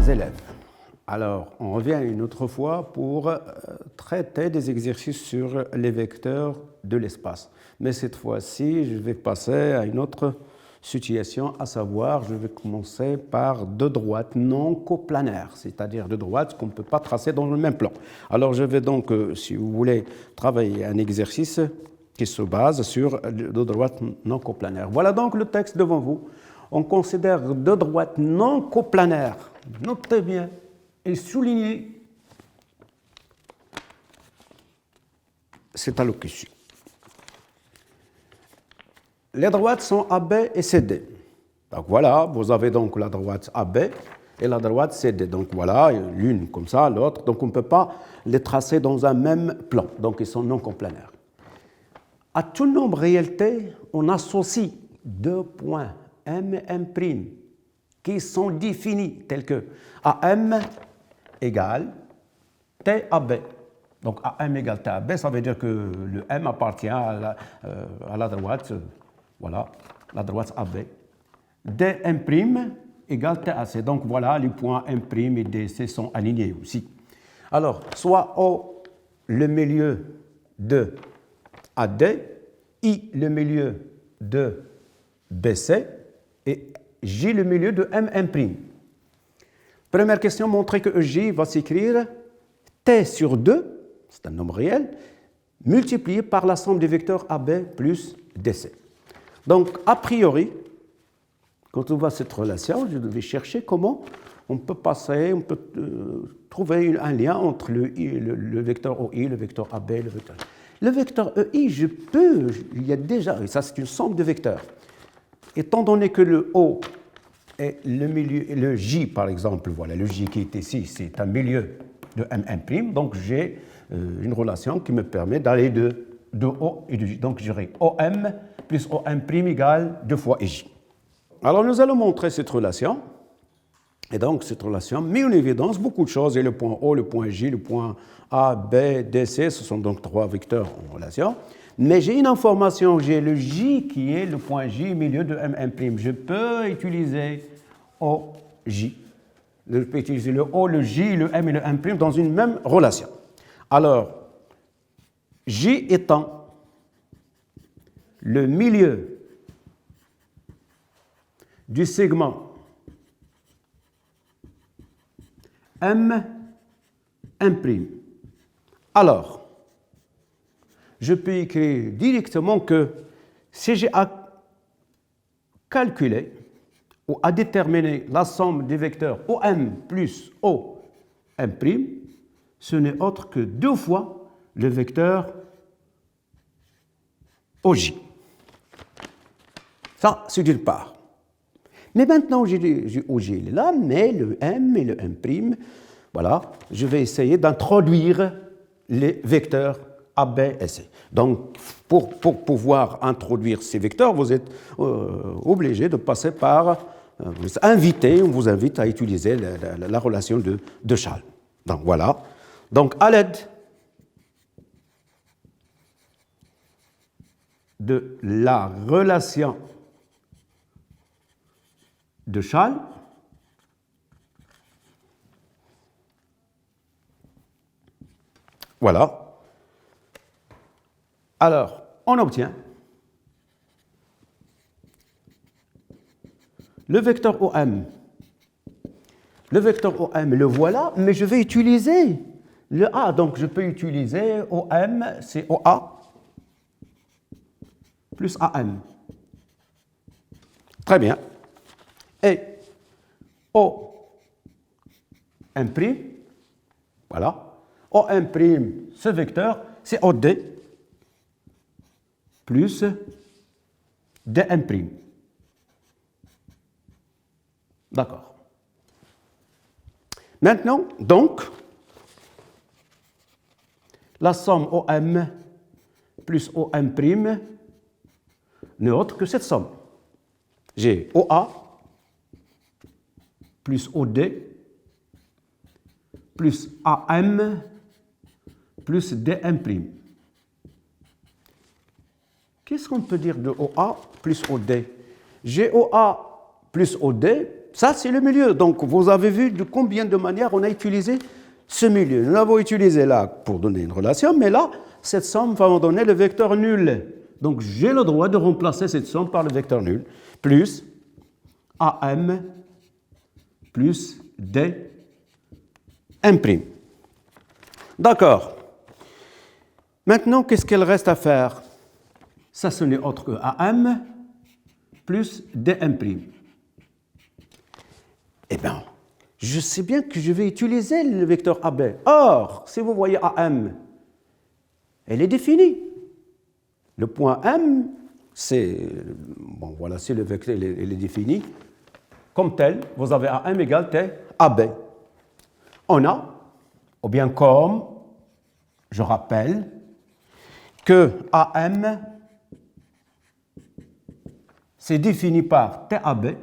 élèves. Alors, on revient une autre fois pour traiter des exercices sur les vecteurs de l'espace. Mais cette fois-ci, je vais passer à une autre situation, à savoir, je vais commencer par deux droites non coplanaires, c'est-à-dire deux droites qu'on ne peut pas tracer dans le même plan. Alors, je vais donc, si vous voulez, travailler un exercice qui se base sur deux droites non coplanaires. Voilà donc le texte devant vous. On considère deux droites non coplanaires. Notez bien et soulignez cette allocution. Les droites sont AB et CD. Donc voilà, vous avez donc la droite AB et la droite CD. Donc voilà, l'une comme ça, l'autre. Donc on ne peut pas les tracer dans un même plan. Donc ils sont non coplanaires. À tout nombre réel T, on associe deux points M et M' qui sont définis tels que AM égale TAB. Donc AM égale TAB, ça veut dire que le M appartient à la droite, voilà, la droite AB. DM' égale TAC. Donc voilà, les points M' et DC sont alignés aussi. Alors, soit O le milieu de AD, I le milieu de BC et J le milieu de MM'. Première question, montrer que J va s'écrire T sur 2, c'est un nombre réel, multiplié par la somme des vecteurs AB plus DC. Donc, a priori, quand on voit cette relation, je vais chercher comment on peut trouver un lien entre le vecteur OI, le vecteur AB, le vecteur. Le vecteur EI, il y a déjà, et ça c'est une somme de vecteurs. Étant donné que le O est le milieu, le J par exemple, voilà, le J qui est ici, c'est un milieu de MM', donc j'ai une relation qui me permet d'aller de O et de J. Donc j'aurai OM plus OM' égale 2 fois J. Alors nous allons montrer cette relation. Et donc cette relation met en évidence beaucoup de choses. Et le point O, le point J, le point A, B, D, C, ce sont donc trois vecteurs en relation. Mais j'ai une information, j'ai le J qui est le point J milieu de MM'. Je peux utiliser OJ. Je peux utiliser le O, le J, le M et le M' dans une même relation. Alors, J étant le milieu du segment M'. Alors, je peux écrire directement que si j'ai à calculer ou à déterminer la somme des vecteurs OM plus OM', ce n'est autre que 2 fois le vecteur OJ. Ça, c'est d'une part. Mais maintenant, j'ai OJ il est là, mais le M et le M', voilà, je vais essayer d'introduire les vecteurs AB et C. Donc, pour pouvoir introduire ces vecteurs, vous êtes obligé de passer par, on vous invite à utiliser la relation de Schall. Donc, voilà. Donc, à l'aide de la relation de Schall, voilà. Alors, on obtient le vecteur OM. Le vecteur OM, le voilà, mais je vais utiliser le A. Donc, je peux utiliser OM, c'est OA plus AM. Très bien. Et OM', voilà. OM', ce vecteur, c'est OD plus DM'. D'accord. Maintenant, donc, la somme OM plus OM' n'est autre que cette somme. J'ai OA plus OD plus AM plus DM'. Qu'est-ce qu'on peut dire de OA plus OD? J'ai OA plus OD, Ça, c'est le milieu. Donc, vous avez vu de combien de manières on a utilisé ce milieu. Nous l'avons utilisé là pour donner une relation, mais là, cette somme va me donner le vecteur nul. Donc, j'ai le droit de remplacer cette somme par le vecteur nul, plus AM plus D M'. D'accord. Maintenant, qu'est-ce qu'il reste à faire? Ça, ce n'est autre que AM plus DM'. Eh bien, je sais bien que je vais utiliser le vecteur AB. Or, si vous voyez AM, elle est définie. Le point M, c'est bon, voilà, c'est le vecteur, il est défini comme tel. Vous avez AM égale T AB. On a, ou bien comme, je rappelle, que AM, c'est défini par TAB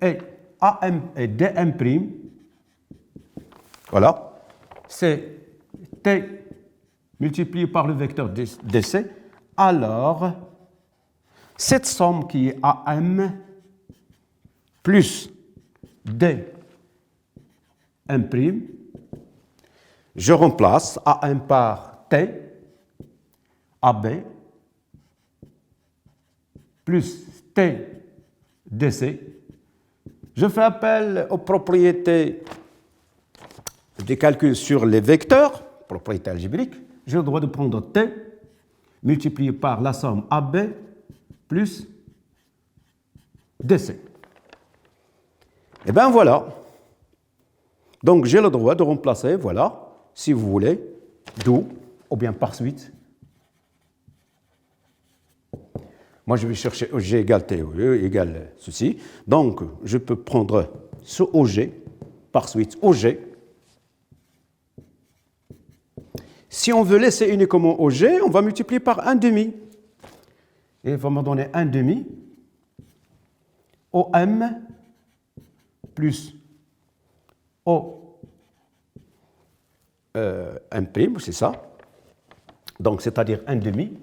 et AM et DM', voilà, c'est T multiplié par le vecteur DC, alors cette somme qui est AM plus DM', je remplace AM par T, AB, plus T, DC. Je fais appel aux propriétés des calculs sur les vecteurs, propriétés algébriques. J'ai le droit de prendre T multiplié par la somme AB plus DC. Et bien voilà. Donc j'ai le droit de remplacer, voilà, si vous voulez, d'où, ou bien par suite. Moi, je vais chercher OG égale T égale ceci. Donc, je peux prendre ce OG, par suite OG. Si on veut laisser uniquement OG, on va multiplier par 1 demi. Et il va me donner 1 demi OM plus O M', c'est ça. Donc, c'est-à-dire 1 demi,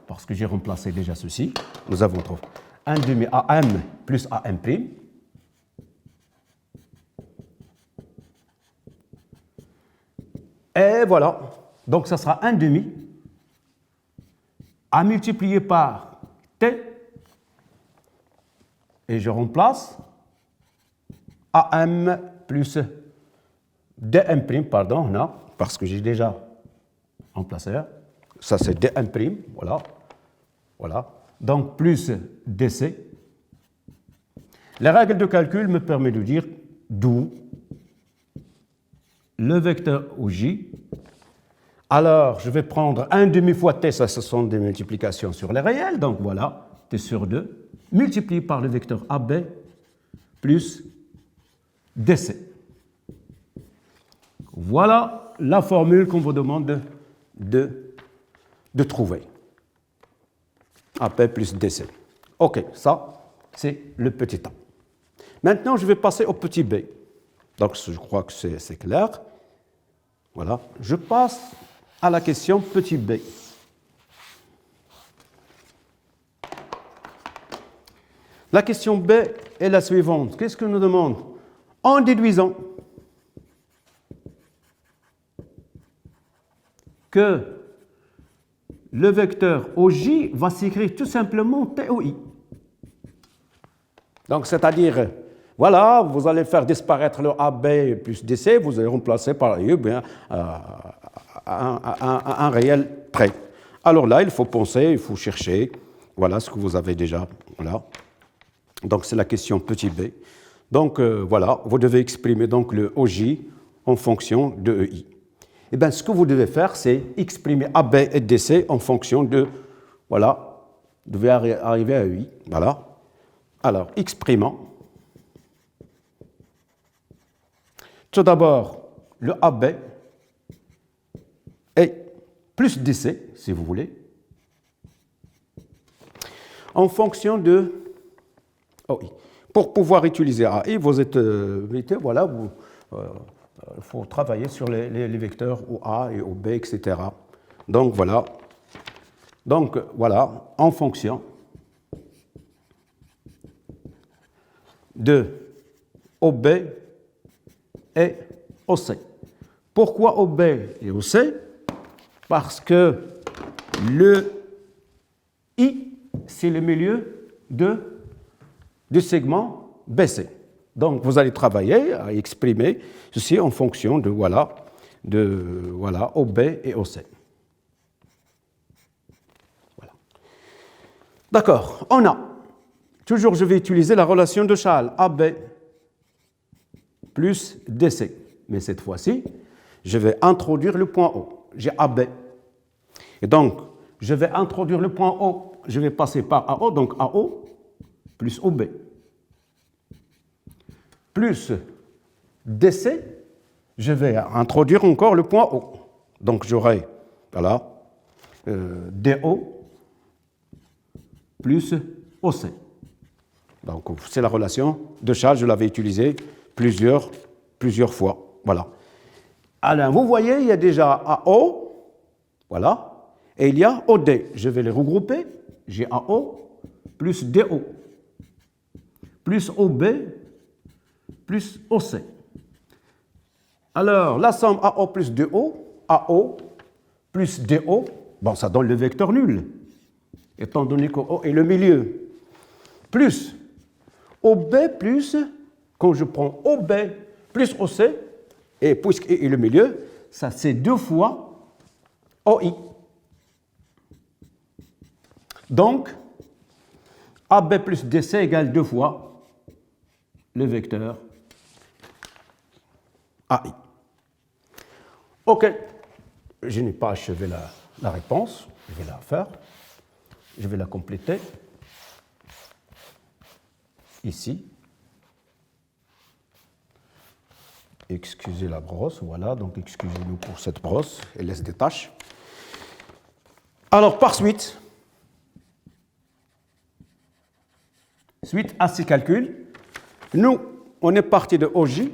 parce que j'ai remplacé déjà ceci. Nous avons trouvé 1 demi AM plus AM'. Et voilà. Donc, ça sera 1 demi à multiplier par T. Et je remplace AM plus DM', pardon, non, parce que j'ai déjà remplacé. Ça, c'est DM', voilà. Voilà. Donc, plus DC. Les règles de calcul me permettent de dire d'où le vecteur OJ. Alors, je vais prendre 1 demi fois T, ça, ce sont des multiplications sur les réels. Donc, voilà, T sur 2, multiplié par le vecteur AB plus DC. Voilà la formule qu'on vous demande de trouver. AP plus DC. OK, ça, c'est le petit a. Maintenant, je vais passer au petit b. Donc, je crois que c'est clair. Voilà. Je passe à la question petit b. La question B est la suivante. Qu'est-ce qu'on nous demande? En déduisant que le vecteur OJ va s'écrire tout simplement TOI. Donc, c'est-à-dire, voilà, vous allez faire disparaître le AB plus DC, vous allez remplacer par bien un réel trait. Alors là, il faut penser, il faut chercher, voilà ce que vous avez déjà, voilà. Donc, c'est la question petit b. Donc, voilà, vous devez exprimer donc le OJ en fonction de EI. Eh bien, ce que vous devez faire, c'est exprimer AB et DC en fonction de, voilà, vous devez arriver à EI, voilà. Alors, exprimant. Tout d'abord, le AB est plus DC, si vous voulez, en fonction de OI. Pour pouvoir utiliser AI, vous êtes, voilà, il faut travailler sur les vecteurs OA et OB, etc. Donc, voilà. Donc, voilà, en fonction de OB et OC. Pourquoi OB et OC? Parce que le I, c'est le milieu du segment BC. Donc, vous allez travailler à exprimer ceci en fonction de OB et OC. Voilà. D'accord, on a, toujours je vais utiliser la relation de Charles, AB plus DC. Mais cette fois-ci, je vais introduire le point O. J'ai AB. Et donc, je vais introduire le point O. Je vais passer par AO, donc AO plus OB. Plus DC, je vais introduire encore le point O. Donc, j'aurai, voilà, DO plus OC. Donc, c'est la relation de Charles, je l'avais utilisée plusieurs fois. Voilà. Alors, vous voyez, il y a déjà AO, voilà, et il y a OD. Je vais les regrouper. J'ai AO plus DO plus OB plus OC. Alors, la somme AO plus DO, AO plus DO, bon, ça donne le vecteur nul, étant donné que O est le milieu, plus OB plus, quand je prends OB plus OC, et puisqu'il est le milieu, ça c'est 2 fois OI. Donc, AB plus DC égale 2 fois le vecteur AI. OK. Je n'ai pas achevé la réponse. Je vais la faire. Je vais la compléter. Ici. Excusez la brosse. Voilà. Donc, excusez-nous pour cette brosse. Elle laisse des taches. Alors, par suite à ces calculs, nous, on est parti de OJ.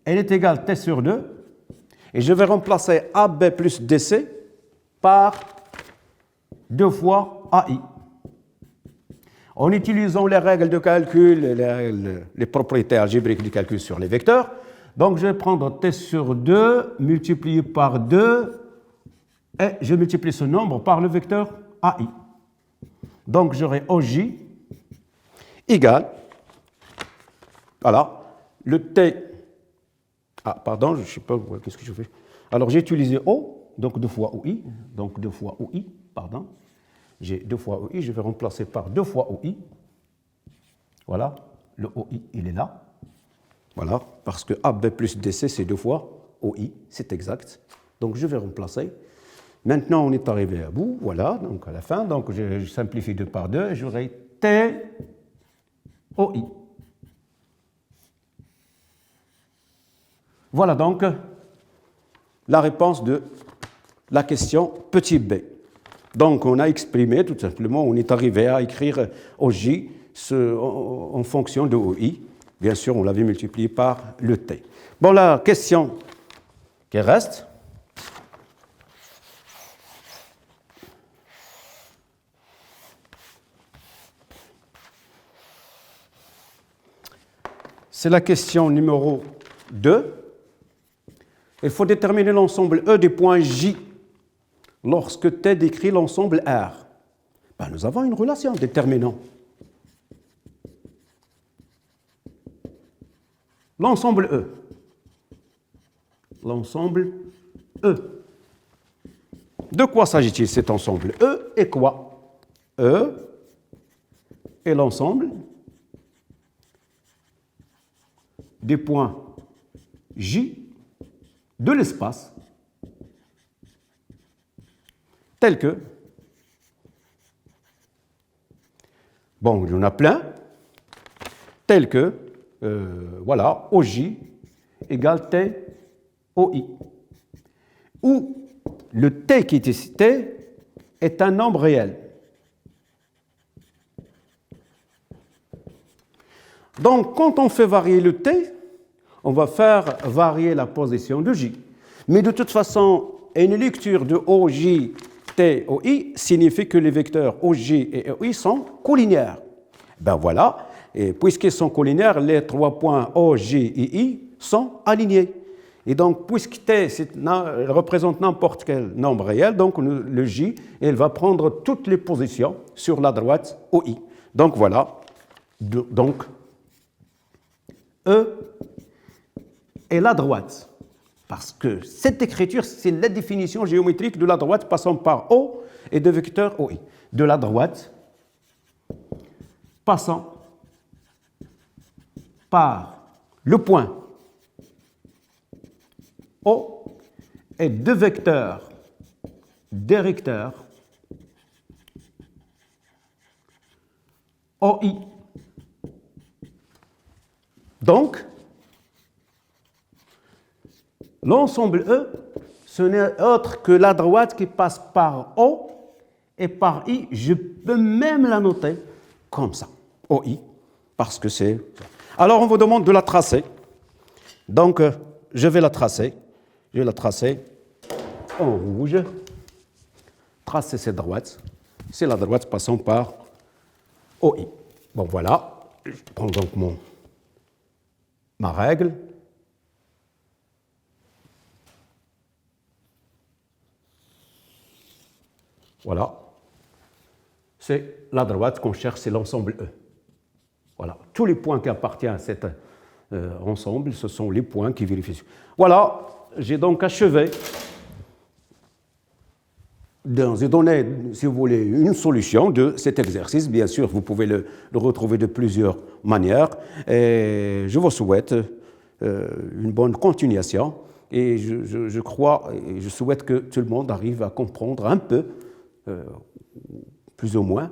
Elle est égale T sur 2. Et je vais remplacer AB plus DC par 2 fois AI. En utilisant les règles de calcul, les propriétés algébriques du calcul sur les vecteurs, donc je vais prendre T sur 2 multiplié par 2 et je multiplie ce nombre par le vecteur AI. Donc j'aurai OJ égale, voilà, le T. Ah, pardon, je ne sais pas, qu'est-ce que je fais? Alors j'ai utilisé O, donc 2 fois OI, donc 2 fois OI, pardon. J'ai 2 fois OI, je vais remplacer par 2 fois OI. Voilà, le OI, il est là. Voilà, parce que AB plus DC, c'est 2 fois OI, c'est exact. Donc je vais remplacer. Maintenant, on est arrivé à bout, voilà, donc à la fin, donc je simplifie 2 par 2 et j'aurai T OI. Voilà donc la réponse de la question petit b. Donc on a exprimé, tout simplement, on est arrivé à écrire OJ en fonction de OI. Bien sûr, on l'avait multiplié par le T. Bon, la question qui reste, c'est la question numéro 2. Il faut déterminer l'ensemble E des points J lorsque T décrit l'ensemble R. Ben, nous avons une relation déterminant. L'ensemble E. L'ensemble E. De quoi s'agit-il cet ensemble? E est quoi? E est l'ensemble des points J de l'espace tel que, bon, il y en a plein, tel que, voilà, OJ égale T OI, où le T qui est cité est un nombre réel. Donc, quand on fait varier le T, on va faire varier la position de J. Mais de toute façon, une lecture de OJ, T, OI signifie que les vecteurs OJ et OI sont collinéaires. Ben voilà, et puisqu'ils sont collinaires, les 3 points O, J et I sont alignés. Et donc, puisque T représente n'importe quel nombre réel, donc le J, il va prendre toutes les positions sur la droite OI. Donc voilà, donc E est la droite. Parce que cette écriture, c'est la définition géométrique de la droite passant par O et de vecteur OI. De la droite passant par le point O et deux vecteurs directeurs OI. Donc, l'ensemble E, ce n'est autre que la droite qui passe par O et par I. Je peux même la noter comme ça, OI, parce que c'est... Alors, on vous demande de la tracer. Donc, je vais la tracer. Je vais la tracer en rouge. Tracer cette droite. C'est la droite passant par OI. Bon, voilà. Je prends donc ma règle. Voilà. C'est la droite qu'on cherche, c'est l'ensemble E. Voilà. Tous les points qui appartiennent à cet ensemble, ce sont les points qui vérifient. Voilà. J'ai donc achevé de donner, si vous voulez, une solution de cet exercice. Bien sûr, vous pouvez le retrouver de plusieurs manières. Et je vous souhaite une bonne continuation. Et je crois, et je souhaite que tout le monde arrive à comprendre un peu, plus ou moins,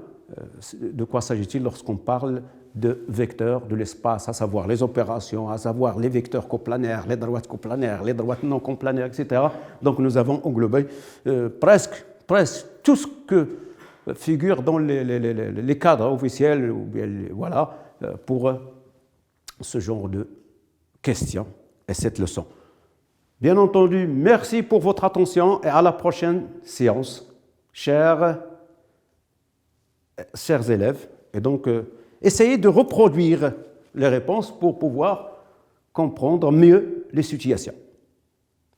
de quoi s'agit-il lorsqu'on parle de vecteurs de l'espace, à savoir les opérations, à savoir les vecteurs coplanaires, les droites coplanaires, les droites non coplanaires, etc. Donc nous avons englobé presque tout ce que figure dans les cadres officiels, ou bien, voilà, pour ce genre de questions et cette leçon. Bien entendu, merci pour votre attention et à la prochaine séance, chers élèves. Et donc, essayez de reproduire les réponses pour pouvoir comprendre mieux les situations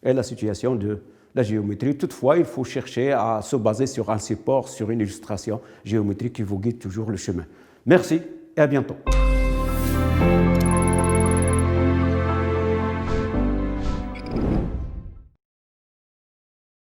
et la situation de la géométrie. Toutefois, il faut chercher à se baser sur un support, sur une illustration géométrique qui vous guide toujours le chemin. Merci et à bientôt.